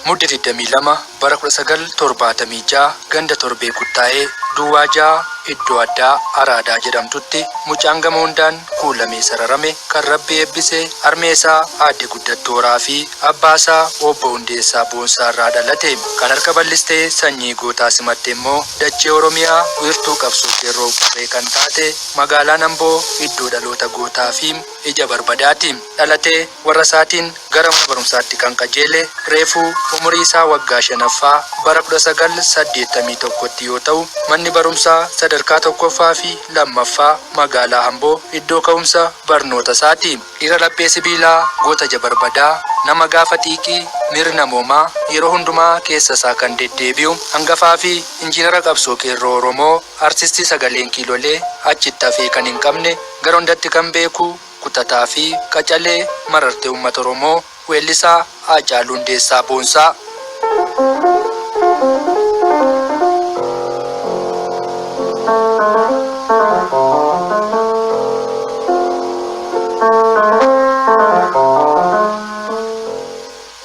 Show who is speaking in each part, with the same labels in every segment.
Speaker 1: Mudde 22 bara 1976 ganda Torbee Kuttaa'ee Duwwaa 6 iddoo addaa Araadaa jedhamtutti mucaan gama hundaan kuulamee sararame kan Rabbi eebbisee harmeesaa aadde Guddattooraa fi abbaasaa obbo Hundeessaa Boonsaa irraa dhalate. Kan harka bal'istee sanyii gootaa simatte immoo dachee Oromiyaa wiirtuu qabsoo qeerroo qubee kan taate magaalaan Amboo iddoo dhaloota gootaa fi ija barbadaati. Dhalatee warra isaatiin gara mana barumsaatti kan qajeele reefuu umurii isaa waggaa 5ffaa bara 1981tti yoo ta'u manni barumsaa sadarkaa 1ffaa fi 2ffaa magaalaa Amboo iddoo ka'umsa barnoota isaati. Dhiira laphee sibiilaa goota jabarbadaa nama gaafa xiiqii mirna namoomaa yeroo hundumaa keessa isaa kan deddeebi'u hangafaa fi injiinara qabsoo qeerroo Oromoo artistii sagaleen kiilolee achitti hafee kan hin qabne gara hundatti kan beeku kutataa fi qacalee marartee uummata Oromoo weellisaa Haacaaluu Hundeessaa Boonsaa.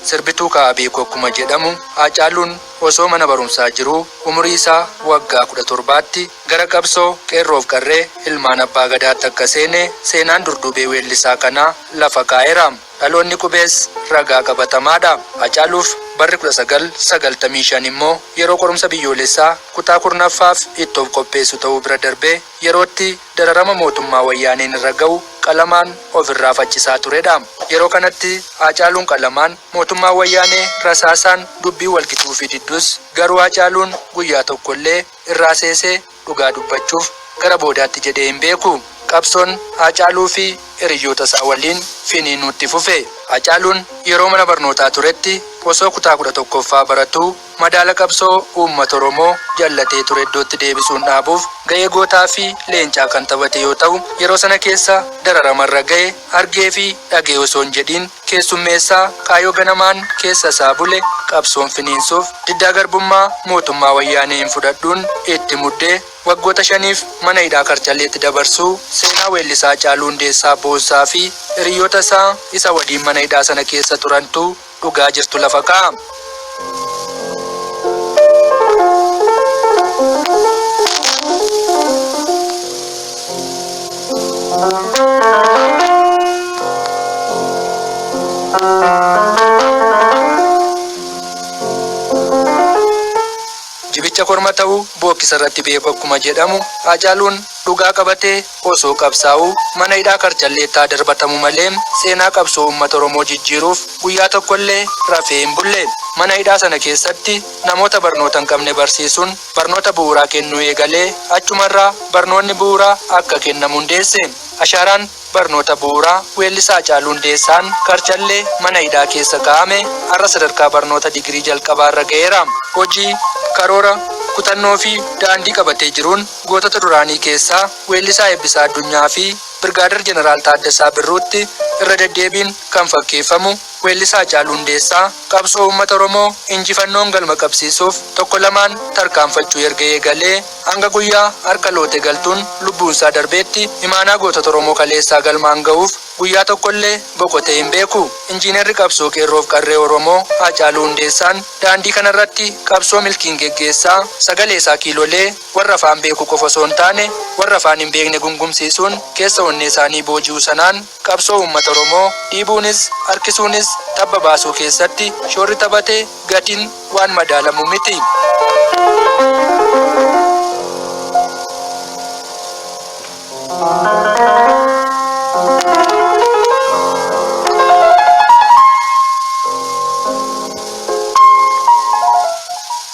Speaker 1: Sirbituu Kaabee Kokkuma jedhamu Haacaaluun osoo mana barumsaa jiru umurii isaa waggaa 17tti gara qabsoo qeerroof qarree ilmaan abbaa gadaatti akka seenaan durdubee weellisaa kanaa lafa kaa'eera. Dhaloonni qubees ragaa qabatamaadha. Haacaaluuf barri 1995 immoo yeroo qorumsa biyyoolessaa kutaa 10ffaaf itti of qopheessu ta'uu bira darbee yerootti dararama mootummaa wayyaaneen irra ga'u qalamaan ofirraa faccisaa turedha. Yeroo kanatti Haacaaluun qalamaan mootummaa wayyaanee rasaasaan dubbii walqixuu fi diddus garuu Haacaaluun guyyaa tokkollee irraa seesee dhugaa dubbachuuf gara boodaatti jedhee hin beeku. Qabsoon Haacaaluu fi hiriyoota isaa waliin finiinuutti fufe. Haacaaluun yeroo mana barnootaa turetti osoo kutaa 11ffaa baratuu madaala qabsoo uummata Oromoo jallatee ture iddootti deebisuun dhaabuuf ga'ee gootaa fi leencaa kan taphate yoo ta'u yeroo sana keessa dararamarra ga'e argee fi dhagee osoo hin jedhiin keessummeessaa kaayoo ganamaan keessa isaa bule qabsoon finiinsuuf diddaa garbummaa mootummaa wayyaaneen fudhadhuun itti muddee waggoota 5f mana hidhaa Karchalleetti dabarsuu seenaa weellisaa Haacaaluu Hundeessaa Boonsaa fi hiriyoota isaa isa waliin mana hidhaa sana keessa turantu dhugaa jirtu lafa kaa'a. Jibicha korma ta'uu bookkisa irratti beeku akkuma jedhamu Haacaaluun dhugaa qabatee osoo qabsaa'uu mana hidhaa Karchalleettaa darbatamu malee seenaa qabsoo uummata Oromoo jijjiiruuf guyyaa tokkollee rafee hin bulle. Mana hidhaa sana keessatti namoota barnoota hin qabne barsiisuun barnoota bu'uuraa kennuu eegalee achumarraa barnoonni bu'uuraa akka kennamu hundeesse. Ashaaraan barnoota bu'uuraa weellisaa Haacaaluu Hundeessaan Karchallee mana hidhaa keessa kaa'ame har'a sadarkaa barnoota digirii jalqabaarra ga'eera. Hojii karoora kutannoo fi daandii qabatee jiruun gootota duraanii keessaa weellisaa Eebbisaa Addunyaa fi Birgaadir Jeneraal Taaddasaa Birruutti irra deddeebiin kan fakkeeffamu weellisaa Haacaaluu Hundeessaa qabsoo uummata Oromoo injifannoon galma qabsiisuuf tokko lamaan tarkaanfachuu erga eegalee hanga guyyaa harka loote galtuun lubbuunsaa darbeetti imaanaa gootota Oromoo kaleessaa galmaan ga'uuf guyyaa tokkollee boqotee hin beeku. Injiinarri qabsoo qeerroof qarree Oromoo Haacaaluu Hundeessaan daandii kanarratti qabsoo milkiin geggeessaa sagalee isaa kiilolee warra afaan beeku qofa osoo hin taane warra afaan hin beekne gungumsiisuun keessa onnee isaanii booji'uu sanaan qabsoo uummata Oromoo dhiibuunis harkisuunis tabba baasuu keessatti shoorri taphatee gatiin waan madaalamu miti.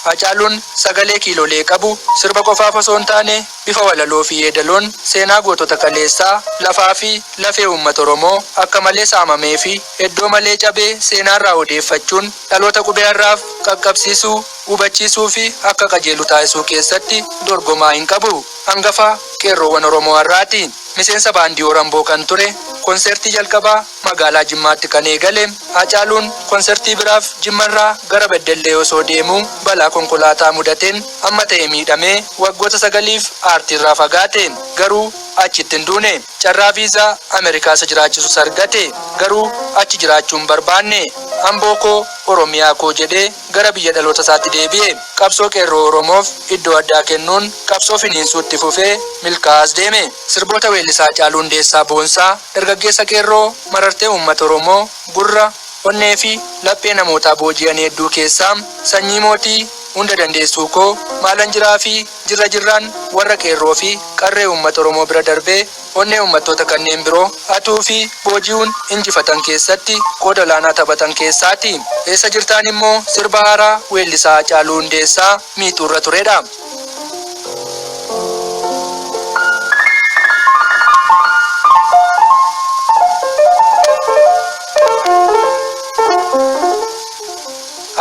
Speaker 1: Haacaaluun sagalee kiilolee qabu sirba qofaaf osoo hin taane bifa walaloo fi yeedaloon seenaa gootota kaleessaa lafaa fi lafee uummata Oromoo akka malee saamamee fi iddoo malee cabee seenaarraa odeeffachuun dhaloota qubeerraaf qaqqabsiisuu hubachiisuu fi akka qajeelu taasisuu keessatti dorgomaa hin qabu. Hangafa qeerroowwan Oromoo har'aati. Miseensa baandii Oramboo kan ture konsertii jalqabaa magaalaa Jimmaatti kan eegale. Haacaaluun konsertii biraaf Jimmarraa gara Beddellee osoo deemuu balaa konkolaataa mudateen amma ta'e miidhamee waggoota 9f aartiirraa fagaate. Garuu achitti hin duune. Carraa viizaa Ameerikaas jiraachisus argate. Garuu achi jiraachuun barbaanne. amboo koo oromiyaa koo jedhee gara biyya dhaloota isaatti deebi'e. Qabsoo qeerroo Oromoof iddoo addaa kennuun qabsoo finiinsuutti fufee milkaa'as deeme. Sirboota weellisaa Haacaaluu Hundeessaa Boonsaa dargaggeessa qeerroo marartee uummata Oromoo gurra onnee fi laphee namootaa booji'an hedduu keessaa sanyii mootii hunda dandeessuu koo maalan jiraa fi jirra jirraan warra qeerroo fi qarree uummata Oromoo bira darbee onnee uummattoota kanneen biroo hatuu fi booji'uun injifatan keessatti qooda olaanaa taphatan keessaati. Eessa jirtaan immoo sirba haaraa weellisaa Haacaaluu Hundeessaa miixuurra turedha.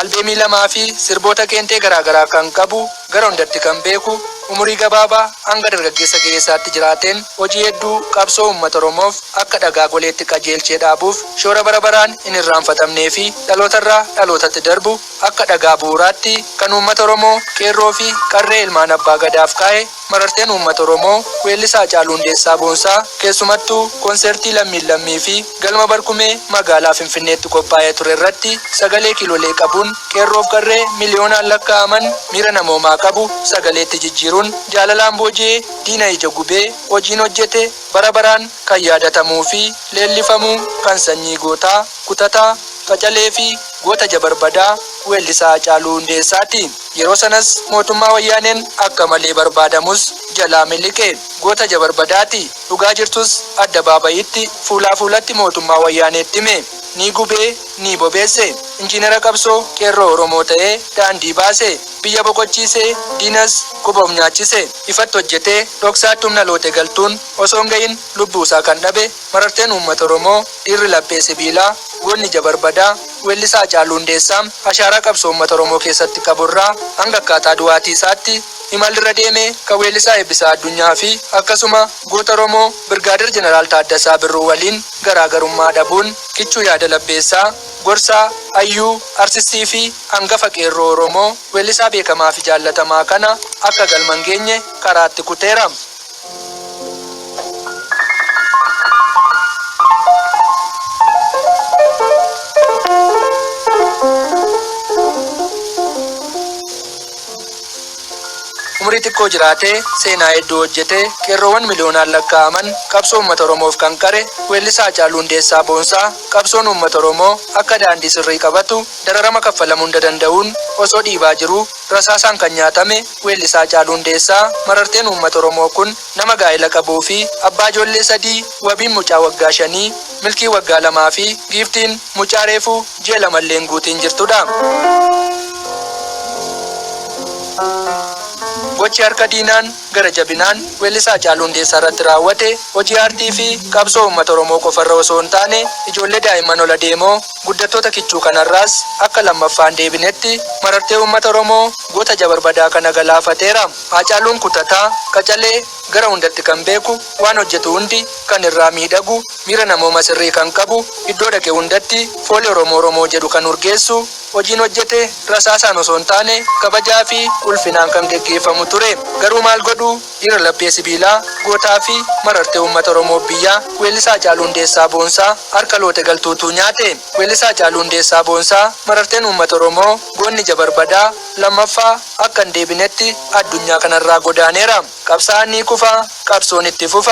Speaker 1: Albeemii lamaa fi sirboota qeenxee garaagaraa kan qabu gara hundatti kan beeku umurii gabaabaa hanga dargaggeessa ga'eessaatti jiraateen hojii hedduu qabsoo uummata Oromoof akka dhagaa goleetti qajeelchee dhaabuuf shoora bara baraan hin irraanfatamnee fi dhalootarraa dhalootatti darbu akka dhagaa bu'uuraatti kan uummata Oromoo qeerroo fi qarree ilmaan abbaa gadaaf kaa'e mararteen uummata Oromoo weellisaa Haacaaluu Hundeessaa Boonsaa keessumattuu konsertii lammii fi galma barkumee magaalaa Finfinneetti qophaa'ee ture irratti sagalee kiilolee qabuun qeerroof qarree miliyoonaan lakkaa'aman miira namoomaa qabu sagaleetti jijjiiruun jaalalaan booji'ee diina ija gubee hojiin hojjete bara baraan kan yaadatamuu fi leellifamuu kan sanyii gootaa kutataa qacalee fi goota jabarbadaa weellisaa Haacaaluu Hundeessaati. Yeroo sanas mootummaa wayyaaneen akka malee barbaadamus jalaa miliqe goota jabarbadaati. Dhugaa jirtus adda baabayitti fuulaa fuulatti mootummaa wayyaaneetti hime. Ni gubee ni bobeesse. Injiinara qabsoo qeerroo Oromoo ta'ee daandii baase. Biyya boqochiisee diinas quboom nyaachise. Ifatti hojjetee dhoksaatti humna loote galtuun osoo hin gahin lubbuusaa kan dhabe mararteen uummata Oromoo dhiirri laphee sibiilaa goonni jabarbadaa weellisaa Haacaaluu Hundeessaa ashaaraa qabsoo uummata Oromoo keessatti qaburraa hanga akkaataa du'aatii isaatti imalirra deemee kan weellisaa Eebbisaa Addunyaa fi akkasuma goota Oromoo Birgaadir Jeneraal Taaddasaa Birruu waliin garaagarummaa dhabuun kichuu yaada labbeessaa gorsaa hayyuu artistii fi hangafa qeerroo Oromoo weellisaa beekamaa fi jaallatamaa kana akka galman geenye karaatti kuteera. Umurii xiqqoo jiraatee seenaa hedduu hojjetee qeerroowwan miliyoonaan lakkaa'aman qabsoo uummata Oromoof kan qare weellisaa Haacaaluu Hundeessaa Boonsaa qabsoon uummata Oromoo akka daandii sirrii qabatu dararama kaffalamuu hunda danda'uun osoo dhiibaa jiru rasaasaan kan nyaatame weellisaa Haacaaluu Hundeessaa mararteen uummata Oromoo kun nama gaa'ela qabuu fi abbaa ijoollee 3 wabiin mucaa waggaa 5 milkii waggaa 2 fi giiftiin mucaa reefuu ji'a 2 guutiin jirtudha. Gochi harka diinaan gara jabinaan weellisaa Haacaaluu Hundeessaa irratti raawwate hojii aartii fi qabsoo uummata Oromoo qofarra osoo hin taane ijoollee daa'imman ola deemoo guddattoota kichuu kanarraas akka lammaffaan deebinetti marartee uummata Oromoo goota jabarbadaa kana galaafateera. Haacaaluun kutataa qacalee gara hundatti kan beeku waan hojjetu hundi kan irraa miidhagu miira namooma sirrii kan qabu iddoo dhaqe hundatti foolii Oromoo jedhu kan urgeessu hojiin hojjete rasaasaan osoo hin taane kabajaa fi ulfinaan kan geggeeffamu ture. Garuu maal godhu dhiira laphee sibiilaa gootaa fi marartee uummata Oromoo biyyaa weellisaa Haacaaluu Hundeessaa Boonsaa harka loote galtuutu nyaate. Weellisaa Haacaaluu Hundeessaa Boonsaa mararteen uummata Oromoo goonni jabarbadaa lammaffaa akka hin deebinetti addunyaa kanarraa godaaneera. Qabsaa'aan ni kufa, qabsoon itti fufa.